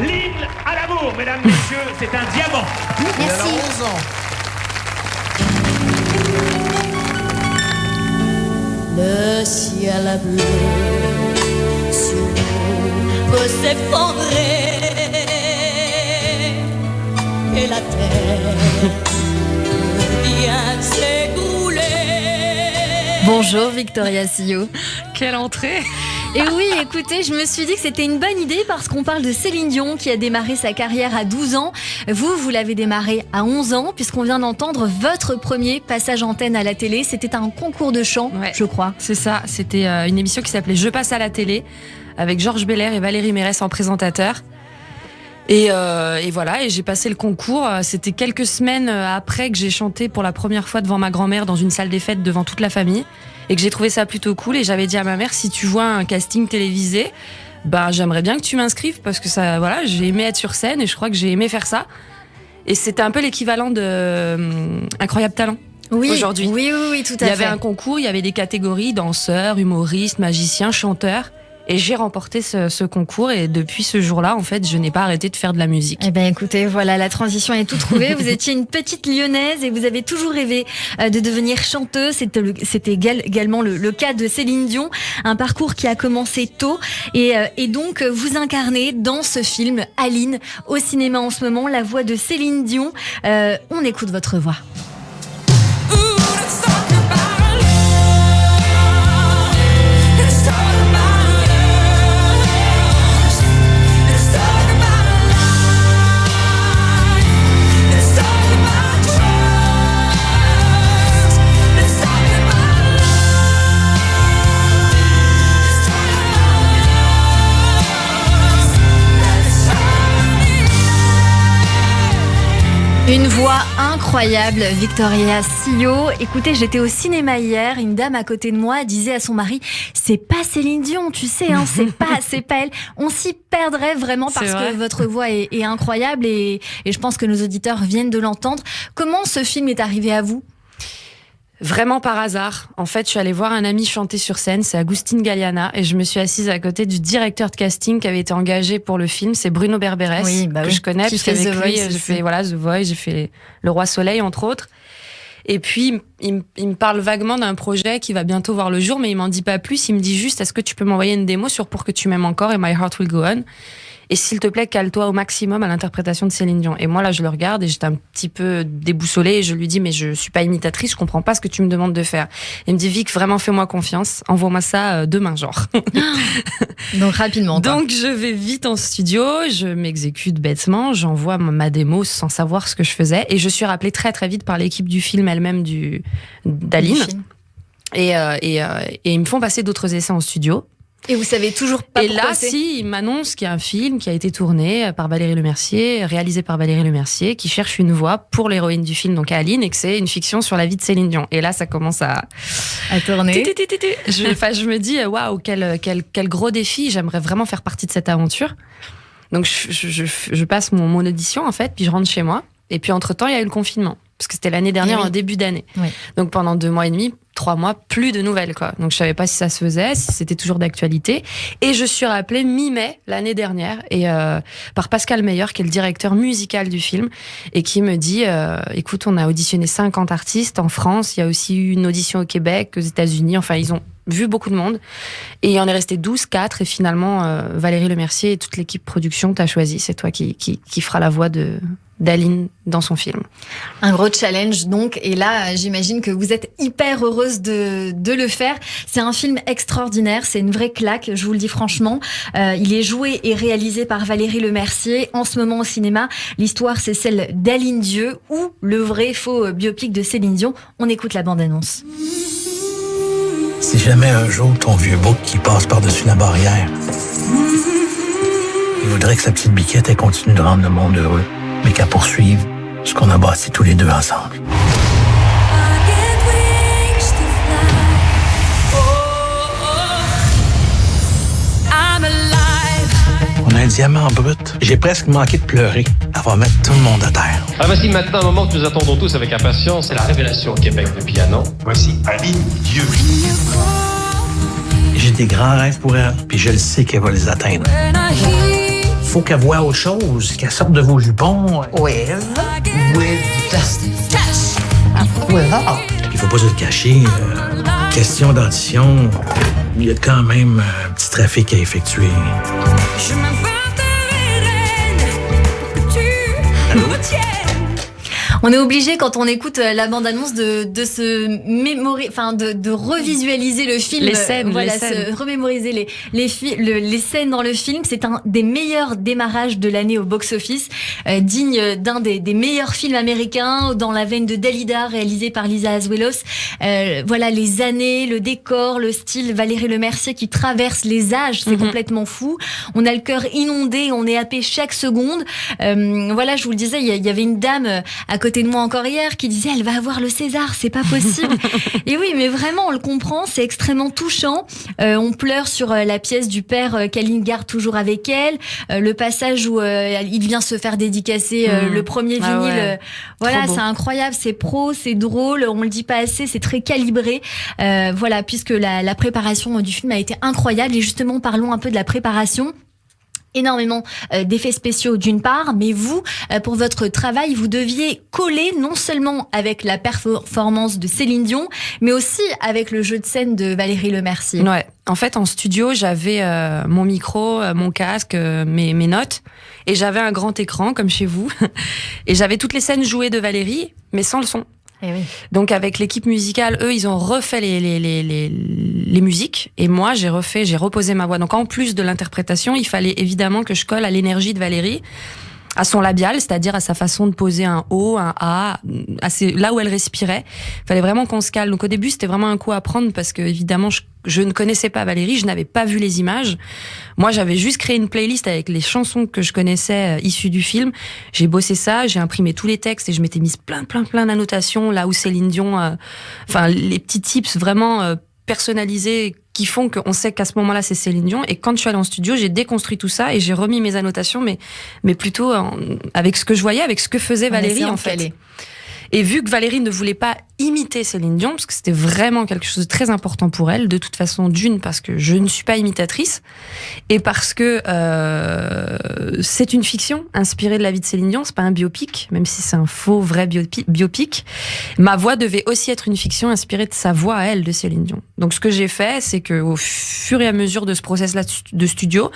L'hymne à l'amour, mesdames, messieurs, c'est un diamant. Merci. Le ciel bleu sur nous peut s'effondrer et la terre peut bien s'écrouler. Bonjour Victoria Sio. Quelle entrée! Et oui, écoutez, je me suis dit que c'était une bonne idée parce qu'on parle de Céline Dion qui a démarré sa carrière à 12 ans. Vous l'avez démarré à 11 ans puisqu'on vient d'entendre votre premier passage antenne à la télé. C'était un concours de chant, Ouais, je crois. C'est ça, c'était une émission qui s'appelait Je passe à la télé avec Georges Belair et Valérie Mérès en présentateur. Et voilà, et j'ai passé le concours. C'était quelques semaines après que j'ai chanté pour la première fois devant ma grand-mère dans une salle des fêtes devant toute la famille. Et que j'ai trouvé ça plutôt cool. Et j'avais dit à ma mère, si tu vois un casting télévisé, j'aimerais bien que tu m'inscrives parce que ça, voilà, j'ai aimé être sur scène et je crois que j'ai aimé faire ça. Et c'était un peu l'équivalent de Incroyable Talent. Oui, aujourd'hui. Oui, tout à fait. Il y avait un concours, il y avait des catégories, danseurs, humoristes, magiciens, chanteurs. Et j'ai remporté ce concours et depuis ce jour-là, en fait, je n'ai pas arrêté de faire de la musique. Eh bien, écoutez, voilà, la transition est toute trouvée. Vous étiez une petite lyonnaise et vous avez toujours rêvé de devenir chanteuse. C'était également le cas de Céline Dion. Un parcours qui a commencé tôt. Et donc, vous incarnez dans ce film Aline au cinéma en ce moment, la voix de Céline Dion. On écoute votre voix. Une voix incroyable, Victoria Sio. Écoutez, j'étais au cinéma hier, une dame à côté de moi disait à son mari, c'est pas Céline Dion, tu sais, hein, c'est pas elle. On s'y perdrait vraiment parce que votre voix est incroyable et je pense que nos auditeurs viennent de l'entendre. Comment ce film est arrivé à vous ? Vraiment par hasard. En fait, je suis allée voir un ami chanter sur scène, c'est Agustin Galliana, et je me suis assise à côté du directeur de casting qui avait été engagé pour le film, c'est Bruno Berberes, que je connais, parce qu'avec lui, j'ai fait The Voice, j'ai fait Le Roi Soleil, entre autres. Et puis, il me parle vaguement d'un projet qui va bientôt voir le jour, mais il m'en dit pas plus, il me dit juste, est-ce que tu peux m'envoyer une démo sur Pour que tu m'aimes encore et My Heart Will Go On ? Et s'il te plaît, cale-toi au maximum à l'interprétation de Céline Dion. Et moi, là, je le regarde et j'étais un petit peu déboussolée et je lui dis, mais je suis pas imitatrice, je comprends pas ce que tu me demandes de faire. Et il me dit, Vic, vraiment, fais-moi confiance, envoie-moi ça demain, genre. Donc, rapidement. Donc, je vais vite en studio, je m'exécute bêtement, j'envoie ma démo sans savoir ce que je faisais et je suis rappelée très, très vite par l'équipe du film elle-même d'Aline. Et ils me font passer d'autres essais en studio. Et vous savez toujours pas pourquoi là, ils m'annoncent qu'il y a un film qui a été tourné par Valérie Lemercier, réalisé par Valérie Lemercier, qui cherche une voix pour l'héroïne du film, donc Aline, et que c'est une fiction sur la vie de Céline Dion. Et là, ça commence à tourner. Je me dis, waouh, quel gros défi, j'aimerais vraiment faire partie de cette aventure. Donc, je passe mon audition, en fait, puis je rentre chez moi. Et puis, entre-temps, il y a eu le confinement. Parce que c'était l'année dernière, en début d'année. Oui. Donc, pendant 2 mois et demi, 3 mois, plus de nouvelles, quoi. Donc, je savais pas si ça se faisait, si c'était toujours d'actualité. Et je suis rappelée mi-mai, l'année dernière, et par Pascal Meyer, qui est le directeur musical du film, et qui me dit, écoute, on a auditionné 50 artistes en France, il y a aussi eu une audition au Québec, aux États-Unis, enfin, ils ont vu beaucoup de monde. Et il en est resté 12, 4, et finalement, Valérie Lemercier et toute l'équipe production t'a choisi. C'est toi qui fera la voix d'Aline dans son film. Un gros challenge donc, et là j'imagine que vous êtes hyper heureuse de le faire. C'est un film extraordinaire, c'est une vraie claque, je vous le dis franchement. Il est joué et réalisé par Valérie Lemercier en ce moment au cinéma. L'histoire c'est celle d'Aline Dieu ou le vrai faux biopic de Céline Dion. On écoute la bande-annonce. Si jamais un jour ton vieux bouc qui passe par-dessus la barrière, il voudrait que sa petite biquette elle continue de rendre le monde heureux, mais qu'à poursuivre ce qu'on a bâti tous les deux ensemble. On a un diamant brut. J'ai presque manqué de pleurer. Elle va mettre tout le monde à terre. Voici maintenant un moment que nous attendons tous avec impatience. C'est la révélation au Québec depuis un an. Voici Aline Dieu. J'ai des grands rêves pour elle, puis je le sais qu'elle va les atteindre. faut qu'elle voie autre chose, qu'elle sorte de vos jupons. With heart. Il faut pas se le cacher. Question d'audition, il y a quand même un petit trafic à effectuer. Je m'inventerai reine pour que tu me tiennes. On est obligé, quand on écoute la bande-annonce, de se de revisualiser le film. Les scènes, voilà, les scènes. se remémoriser les scènes dans le film. C'est un des meilleurs démarrages de l'année au box-office, digne d'un des meilleurs films américains, dans la veine de Dalida, réalisé par Lisa Azuelos. Voilà, les années, le décor, le style, Valérie Lemercier qui traverse les âges, c'est complètement fou. On a le cœur inondé, on est happé chaque seconde. Voilà, je vous le disais, il y avait une dame à côté de moi encore hier qui disait elle va avoir le César, c'est pas possible. Et oui, mais vraiment on le comprend, c'est extrêmement touchant. On pleure sur la pièce du père qu'Aline garde toujours avec elle, le passage où il vient se faire dédicacer le premier vinyle. Ouais. Voilà, Trop beau. c'est incroyable, c'est pro, c'est drôle, on le dit pas assez, c'est très calibré. Voilà, puisque la préparation du film a été incroyable. Et justement, parlons un peu de la préparation. Énormément d'effets spéciaux d'une part, mais vous, pour votre travail, vous deviez coller non seulement avec la performance de Céline Dion, mais aussi avec le jeu de scène de Valérie Lemercier. Ouais. En fait, en studio, j'avais mon micro, mon casque, mes notes, et j'avais un grand écran comme chez vous, et j'avais toutes les scènes jouées de Valérie, mais sans le son. Eh oui. Donc avec l'équipe musicale, eux, ils ont refait les musiques, et moi j'ai reposé ma voix. Donc en plus de l'interprétation, il fallait évidemment que je colle à l'énergie de Valérie, à son labial, c'est-à-dire à sa façon de poser un O, un A, là où elle respirait. Il fallait vraiment qu'on se cale. Donc au début, c'était vraiment un coup à prendre parce que évidemment, je ne connaissais pas Valérie, je n'avais pas vu les images. Moi, j'avais juste créé une playlist avec les chansons que je connaissais issues du film. J'ai bossé ça, j'ai imprimé tous les textes et je m'étais mise plein d'annotations là où Céline Dion, les petits tips vraiment personnalisés qui font qu'on sait qu'à ce moment-là, c'est Céline Dion. Et quand je suis allée en studio, j'ai déconstruit tout ça et j'ai remis mes annotations, mais plutôt avec ce que je voyais, avec ce que faisait Valérie, en fait. Et vu que Valérie ne voulait pas imiter Céline Dion, parce que c'était vraiment quelque chose de très important pour elle, de toute façon, d'une, parce que je ne suis pas imitatrice, et parce que c'est une fiction inspirée de la vie de Céline Dion, c'est pas un biopic, même si c'est un faux, vrai biopic. Ma voix devait aussi être une fiction inspirée de sa voix à elle, de Céline Dion. Donc ce que j'ai fait, c'est que au fur et à mesure de ce process-là de studio,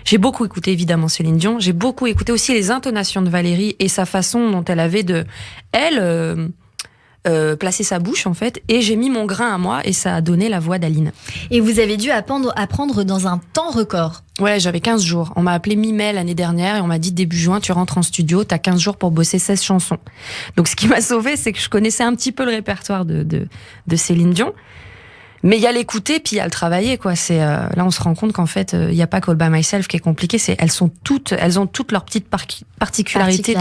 j'ai beaucoup écouté évidemment Céline Dion, j'ai beaucoup écouté aussi les intonations de Valérie et sa façon dont elle avait de... placer sa bouche en fait, et j'ai mis mon grain à moi et ça a donné la voix d'Aline. Et vous avez dû apprendre dans un temps record. Ouais, j'avais 15 jours. On m'a appelé mi-mai l'année dernière et on m'a dit début juin, tu rentres en studio, t'as 15 jours pour bosser 16 chansons. Donc ce qui m'a sauvée, c'est que je connaissais un petit peu le répertoire de Céline Dion. Mais il y a l'écouter, puis il y a le travailler, quoi. Là, on se rend compte qu'en fait, il n'y a pas qu'All By Myself qui est compliqué. Elles ont toutes leurs petites particularités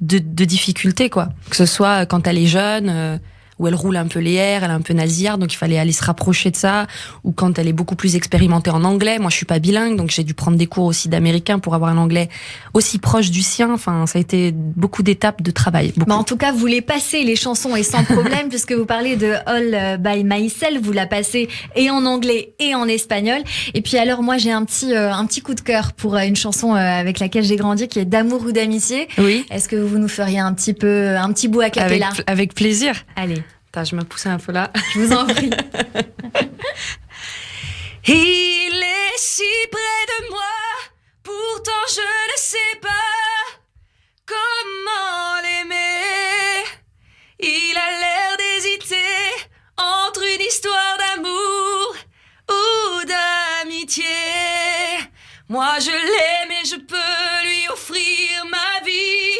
de difficulté, quoi. Que ce soit quand elle est jeune, où elle roule un peu les airs, elle est un peu nasillarde, donc il fallait aller se rapprocher de ça, ou quand elle est beaucoup plus expérimentée en anglais. Moi, je suis pas bilingue, donc j'ai dû prendre des cours aussi d'américain pour avoir un anglais aussi proche du sien. Enfin, ça a été beaucoup d'étapes de travail. En tout cas, vous les passez, les chansons, et sans problème, puisque vous parlez de All By Myself, vous la passez et en anglais et en espagnol. Et puis alors, moi, j'ai un petit coup de cœur pour une chanson avec laquelle j'ai grandi, qui est D'amour ou d'amitié. Oui. Est-ce que vous nous feriez un petit bout a cappella? Avec plaisir. Allez. Je me poussais un peu là. Je vous en prie. Il est si près de moi, pourtant je ne sais pas comment l'aimer. Il a l'air d'hésiter entre une histoire d'amour ou d'amitié. Moi je l'aime et je peux lui offrir ma vie,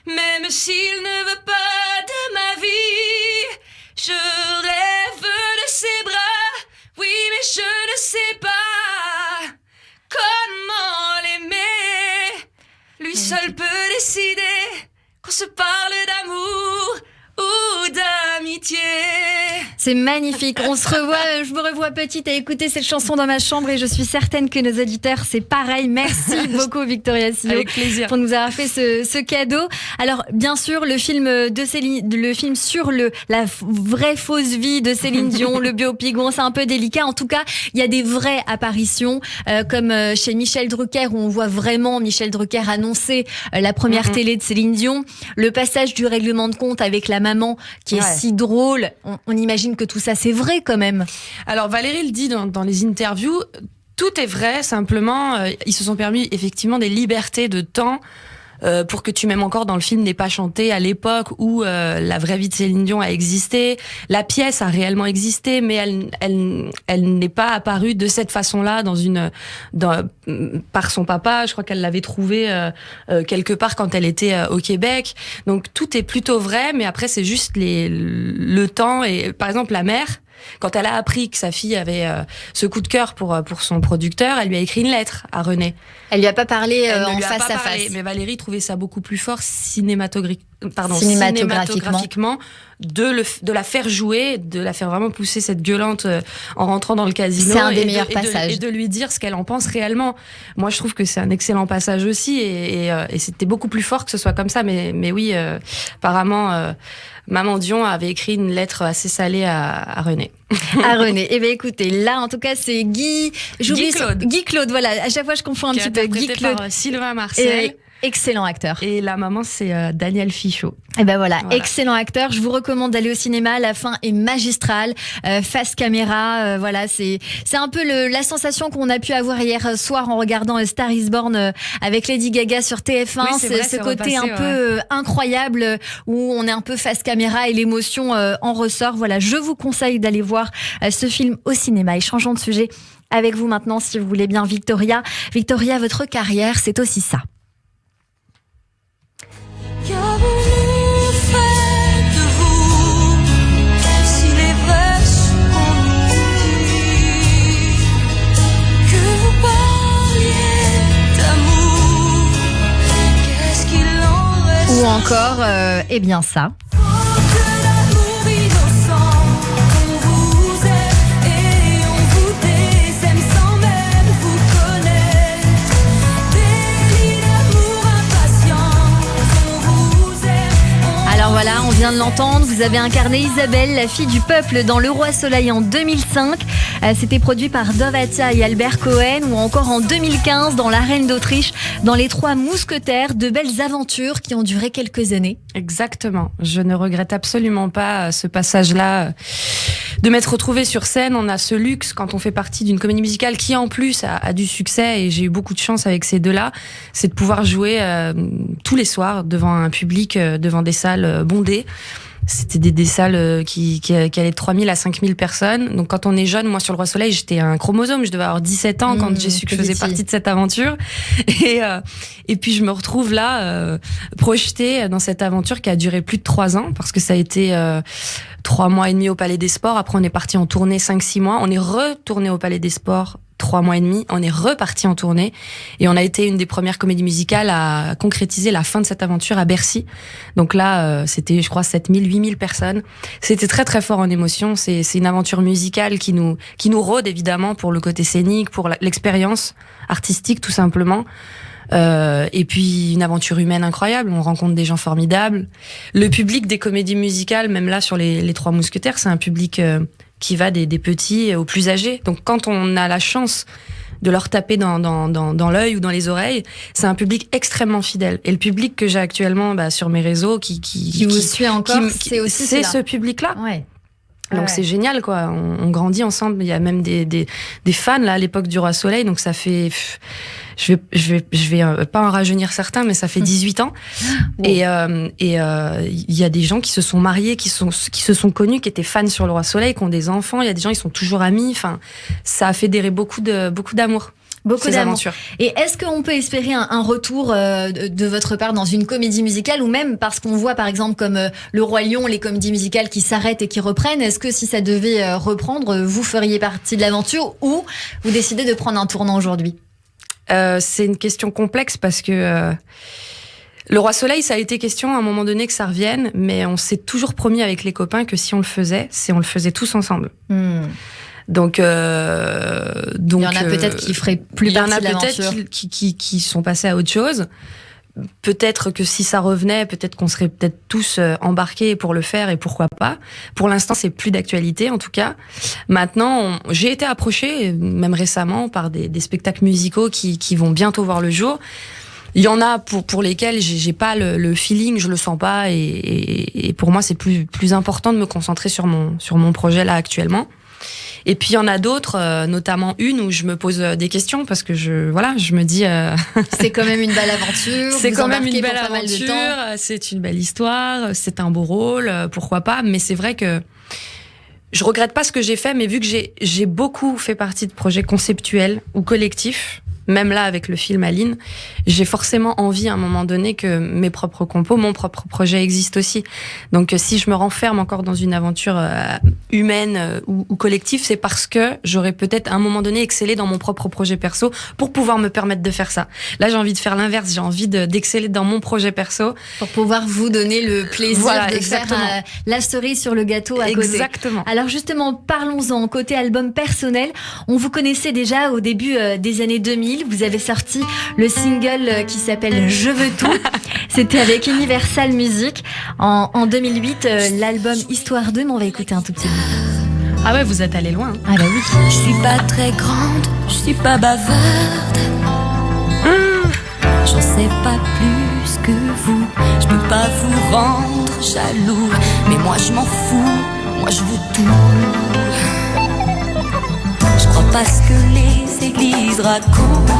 même s'il ne veut pas de ma vie. Je rêve de ses bras, oui, mais je ne sais pas comment l'aimer. Lui seul peut décider qu'on se parle d'amour ou d'amitié. C'est magnifique. Je me revois petite à écouter cette chanson dans ma chambre et je suis certaine que nos auditeurs, c'est pareil. Merci beaucoup, Victoria Sio. Avec plaisir. Pour nous avoir fait ce cadeau. Alors, bien sûr, le film sur la vraie fausse vie de Céline Dion, le biopic, bon, c'est un peu délicat. En tout cas, il y a des vraies apparitions, comme chez Michel Drucker, où on voit vraiment Michel Drucker annoncer la première télé de Céline Dion. Le passage du règlement de compte avec la maman, qui est si drôle. On imagine que tout ça, c'est vrai quand même. Alors Valérie le dit dans les interviews, tout est vrai, simplement, ils se sont permis effectivement des libertés de temps pour que Tu m'aimes encore dans le film n'ait pas chanté à l'époque où la vraie vie de Céline Dion a existé. La pièce a réellement existé, mais elle n'est pas apparue de cette façon-là par son papa. Je crois qu'elle l'avait trouvée quelque part quand elle était au Québec. Donc tout est plutôt vrai, mais après c'est juste le temps. Et par exemple la mère, quand elle a appris que sa fille avait ce coup de cœur pour son producteur, elle lui a écrit une lettre à René. Elle lui a pas parlé en face à face. Mais Valérie trouvait ça beaucoup plus fort cinématographiquement de la faire jouer, de la faire vraiment pousser cette gueulante en rentrant dans le casino. C'est un des meilleurs passages. Et de lui dire ce qu'elle en pense réellement. Moi, je trouve que c'est un excellent passage aussi et c'était beaucoup plus fort que ce soit comme ça. Mais oui, apparemment, Maman Dion avait écrit une lettre assez salée à René. À René. Eh bien, écoutez, là, en tout cas, c'est Guy Claude, voilà. À chaque fois, je confonds un petit peu. Guy Claude. Par Sylvain Marcel. Excellent acteur. Et la maman, c'est Daniel Fichot. Et ben voilà, excellent acteur. Je vous recommande d'aller au cinéma. La fin est magistrale. Face caméra, voilà, c'est un peu la sensation qu'on a pu avoir hier soir en regardant Star is Born avec Lady Gaga sur TF1. Oui, c'est vrai, ce côté un peu incroyable où on est un peu face caméra et l'émotion en ressort. Voilà, je vous conseille d'aller voir ce film au cinéma. Et changeons de sujet avec vous maintenant, si vous voulez bien, Victoria. Victoria, votre carrière, c'est aussi ça. Qu'avons-nous fait de vous, s'il est vrai ce qu'on nous dit, que vous parliez d'amour, qu'est-ce qu'il en reste? Ou encore, eh bien ça. Alors voilà, on vient de l'entendre, vous avez incarné Isabelle, la fille du peuple dans Le Roi Soleil en 2005. C'était produit par Dov Atia et Albert Cohen, ou encore en 2015 dans La Reine d'Autriche, dans Les Trois Mousquetaires, de belles aventures qui ont duré quelques années. Exactement, je ne regrette absolument pas ce passage-là de m'être retrouvée sur scène. On a ce luxe quand on fait partie d'une comédie musicale qui en plus a du succès, et j'ai eu beaucoup de chance avec ces deux-là, c'est de pouvoir jouer tous les soirs devant un public, devant des salles bondées. C'était des salles qui allaient de 3000 à 5000 personnes. Donc quand on est jeune, moi sur Le Roi Soleil, j'étais un chromosome, je devais avoir 17 ans quand j'ai su que je faisais partie de cette aventure. Et puis je me retrouve là, projetée dans cette aventure qui a duré plus de 3 ans, parce que ça a été 3 mois et demi au Palais des Sports. Après on est parti en tournée 5-6 mois. On est retourné au Palais des Sports 3 mois et demi, on est reparti en tournée et on a été une des premières comédies musicales à concrétiser la fin de cette aventure à Bercy. Donc là, c'était, je crois, 7000, 8000 personnes. C'était très très fort en émotion. C'est une aventure musicale qui nous rôde évidemment pour le côté scénique, pour l'expérience artistique tout simplement. Et puis une aventure humaine incroyable, on rencontre des gens formidables. Le public des comédies musicales, même là sur les Trois Mousquetaires, c'est un public qui va des petits aux plus âgés. Donc quand on a la chance de leur taper dans l'œil ou dans les oreilles, c'est un public extrêmement fidèle. Et le public que j'ai actuellement sur mes réseaux qui vous suit encore, c'est ce public-là. Ouais. Donc c'est génial, quoi. On grandit ensemble. Il y a même des fans là à l'époque du Roi Soleil. Donc ça fait, je vais pas en rajeunir certains, mais ça fait 18 ans. Wow. Et il y a des gens qui se sont mariés, qui se sont connus, qui étaient fans sur Le Roi Soleil, qui ont des enfants. Il y a des gens, ils sont toujours amis. Enfin, ça a fédéré beaucoup d'amour. Beaucoup d'amour. Et est-ce qu'on peut espérer un retour de votre part dans une comédie musicale, ou même parce qu'on voit par exemple comme Le Roi Lion, les comédies musicales qui s'arrêtent et qui reprennent, est-ce que si ça devait reprendre, vous feriez partie de l'aventure, ou vous décidez de prendre un tournant aujourd'hui ? C'est une question complexe parce que Le Roi Soleil, ça a été question à un moment donné que ça revienne, mais on s'est toujours promis avec les copains que si on le faisait, on le faisait tous ensemble. Donc, il y en a peut-être qui feraient plus partie de l'aventure. Il y en a peut-être qui sont passés à autre chose. Peut-être que si ça revenait, peut-être qu'on serait peut-être tous embarqués pour le faire et pourquoi pas. Pour l'instant, c'est plus d'actualité en tout cas. Maintenant, j'ai été approchée, même récemment, par des spectacles musicaux qui vont bientôt voir le jour. Il y en a pour lesquels j'ai pas le feeling, je le sens pas et pour moi c'est plus important de me concentrer sur mon projet là actuellement. Et puis il y en a d'autres, notamment une où je me pose des questions parce que je me dis c'est quand même une belle aventure. C'est quand même une belle aventure, c'est une belle histoire, c'est un beau rôle, pourquoi pas. Mais c'est vrai que je regrette pas ce que j'ai fait, mais vu que j'ai beaucoup fait partie de projets conceptuels ou collectifs. Même là, avec le film Aline, j'ai forcément envie à un moment donné que mes propres compos, mon propre projet existe aussi. Donc si je me renferme encore dans une aventure humaine ou collective, c'est parce que j'aurais peut-être à un moment donné excellé dans mon propre projet perso pour pouvoir me permettre de faire ça. Là, j'ai envie de faire l'inverse, j'ai envie d'exceller dans mon projet perso. Pour pouvoir vous donner le plaisir de faire la cerise sur le gâteau à côté. Exactement. Alors justement, parlons-en. Côté album personnel, on vous connaissait déjà au début des années 2000. Vous avez sorti le single qui s'appelle Je veux tout. C'était avec Universal Music. En 2008, l'album Histoire 2, mais on va écouter un tout petit peu. Ah ouais, vous êtes allé loin. Ah bah oui. Je suis pas très grande, je suis pas bavarde. J'en sais pas plus que vous. Je peux pas vous rendre jaloux, mais moi je m'en fous, moi je veux tout. Je crois pas ce que les églises racontent,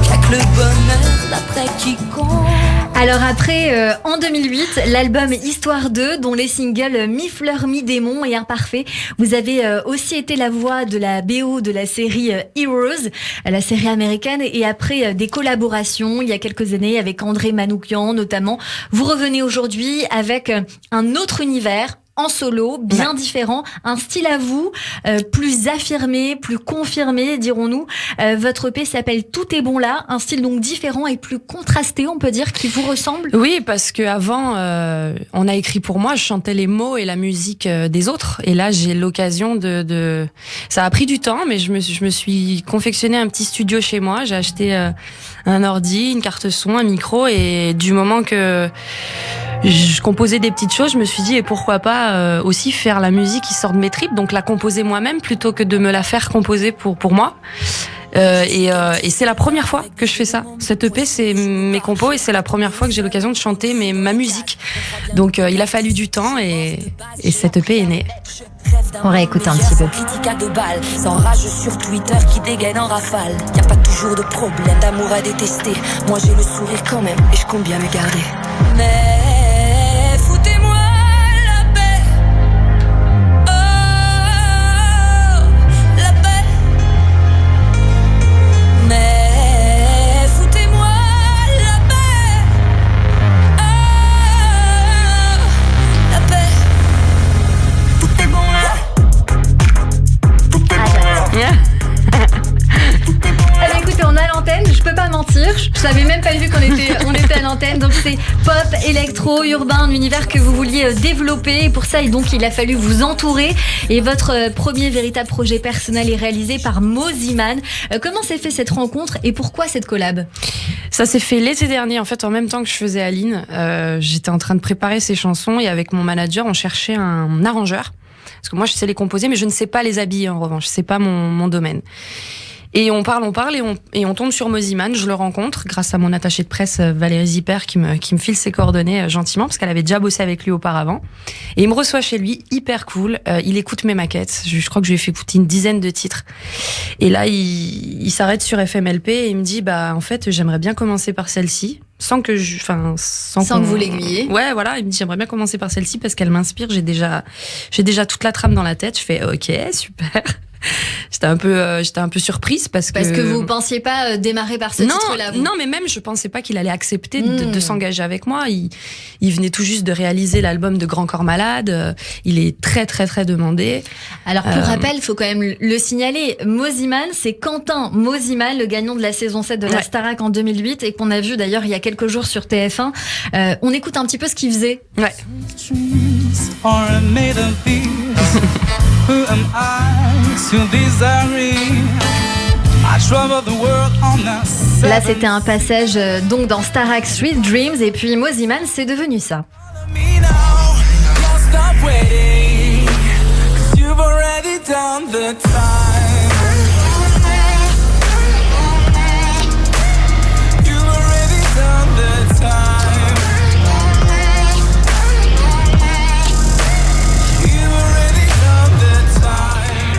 qu'il y a que le bonheur d'après qui compte. Alors après, en 2008, l'album Histoire 2, dont les singles Mi-Fleur, Mi-Démon et Imparfait, vous avez aussi été la voix de la BO de la série Heroes, la série américaine, et après des collaborations il y a quelques années avec André Manoukian notamment, vous revenez aujourd'hui avec un autre univers, en solo, bien différent, un style à vous, plus affirmé, plus confirmé, dirons-nous. Votre EP s'appelle Tout est bon là, un style donc différent et plus contrasté, on peut dire, qui vous ressemble. Oui, parce que avant, on a écrit pour moi, je chantais les mots et la musique des autres, et là j'ai l'occasion de. Ça a pris du temps, mais je me suis confectionné un petit studio chez moi. J'ai acheté un ordi, une carte son, un micro, et du moment que je composais des petites choses, je me suis dit et pourquoi pas aussi faire la musique qui sort de mes tripes, donc la composer moi-même plutôt que de me la faire composer pour moi. Et c'est la première fois que je fais ça. Cette EP, c'est mes compos et c'est la première fois que j'ai l'occasion de chanter ma musique. Donc il a fallu du temps et cette EP est née. On réécoute un petit peu. Critique à 2 balles, s'enrage sur Twitter qui dégaine en rafale. Y a pas toujours de problème d'amour à détester. Moi j'ai le sourire quand même et je compte bien me garder. Mais foutez-moi la paix. Oh, la paix. Mais foutez-moi la paix. Oh, la paix. Tout est bon là. Tout est bon là. Alors écoutez, on est à l'antenne, je peux pas mentir, je savais même pas vu qu'on était à l'antenne, donc c'est pop, électro, urbain, un univers que vous vouliez développer, et pour ça donc il a fallu vous entourer, et votre premier véritable projet personnel est réalisé par Moziman. Comment s'est fait cette rencontre et pourquoi cette collab ? Ça s'est fait l'été dernier, en fait, en même temps que je faisais Aline. J'étais en train de préparer ces chansons et avec mon manager, on cherchait un arrangeur. Parce que moi, je sais les composer, mais je ne sais pas les habiller en revanche. C'est pas mon domaine. Et on parle et on tombe sur Moziman. Je le rencontre grâce à mon attachée de presse Valérie Zipper qui me file ses coordonnées gentiment parce qu'elle avait déjà bossé avec lui auparavant. Et il me reçoit chez lui, hyper cool. Il écoute mes maquettes. Je crois que je lui ai fait écouter une dizaine de titres. Et là, il s'arrête sur FMLP et il me dit en fait, j'aimerais bien commencer par celle-ci. Sans que vous l'aiguillez. Ouais, voilà. Il me dit, j'aimerais bien commencer par celle-ci parce qu'elle m'inspire. J'ai déjà toute la trame dans la tête. Je fais, ok, super. j'étais un peu surprise parce que vous pensiez pas démarrer par ce titre-là. Non, mais même je pensais pas qu'il allait accepter de s'engager avec moi. Il venait tout juste de réaliser l'album de Grand Corps Malade. Il est très très très demandé. Alors pour rappel, il faut quand même le signaler. Mosimann, c'est Quentin Mosimann, le gagnant de la saison 7 de la Starac en 2008 et qu'on a vu d'ailleurs il y a quelques jours sur TF1. On écoute un petit peu ce qu'il faisait. Ouais. Là, c'était un passage donc dans Starac Sweet Dreams et puis Mosimann, c'est devenu ça.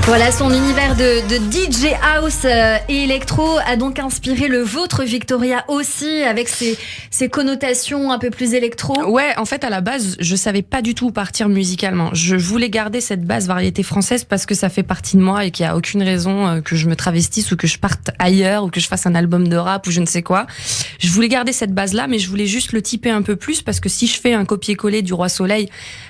Voilà, son univers de DJ House et électro a donc inspiré le vôtre, Victoria, aussi, avec ses connotations un peu plus électro. Ouais, en fait, à la base, je savais pas du tout où partir musicalement. Je voulais garder cette base variété française parce que ça fait partie de moi et qu'il y a aucune raison que je me travestisse ou que je parte ailleurs ou que je fasse un album de rap ou je ne sais quoi. Je voulais garder cette base-là, mais je voulais juste le typer un peu plus parce que si je fais un copier-coller du Roi Soleil,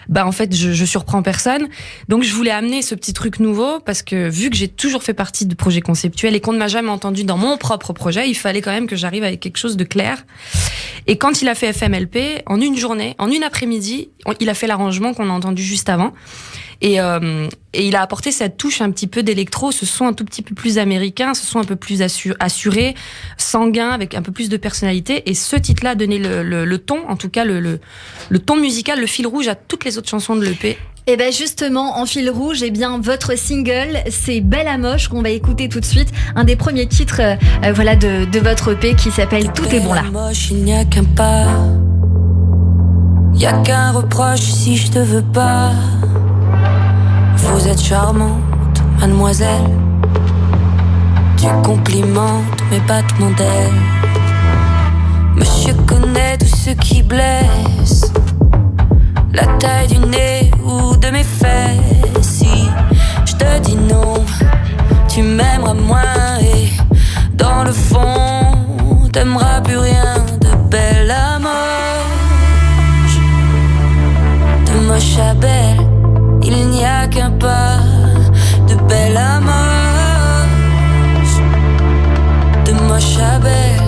bah en fait, je surprends personne. Donc, je voulais amener ce petit truc nouveau parce que vu que j'ai toujours fait partie de projets conceptuels et qu'on ne m'a jamais entendu dans mon propre projet, il fallait quand même que j'arrive avec quelque chose de clair. Et quand il a fait FMLP, en une journée, en une après-midi, il a fait l'arrangement qu'on a entendu juste avant. Et il a apporté cette touche un petit peu d'électro, ce son un tout petit peu plus américain, ce son un peu plus assuré, sanguin, avec un peu plus de personnalité. Et ce titre-là a donné le ton, en tout cas le ton musical, le fil rouge à toutes les autres chansons de l'EP. Et ben justement, en fil rouge, votre single, c'est Belle à Moche qu'on va écouter tout de suite. Un des premiers titres de votre EP qui s'appelle Tout est bon là. Moche, il n'y a qu'un pas. Y a qu'un reproche si je te veux pas. Vous êtes charmante, mademoiselle. Tu complimentes mes battements d'aile. Monsieur connaît tout ce qui blesse. La taille du nez ou de mes fesses. Si je te dis non, tu m'aimeras moins. Et dans le fond, t'aimeras plus rien. De belle à moche, de moche à belle, il n'y a qu'un pas. De belle à moche, de moche à belle.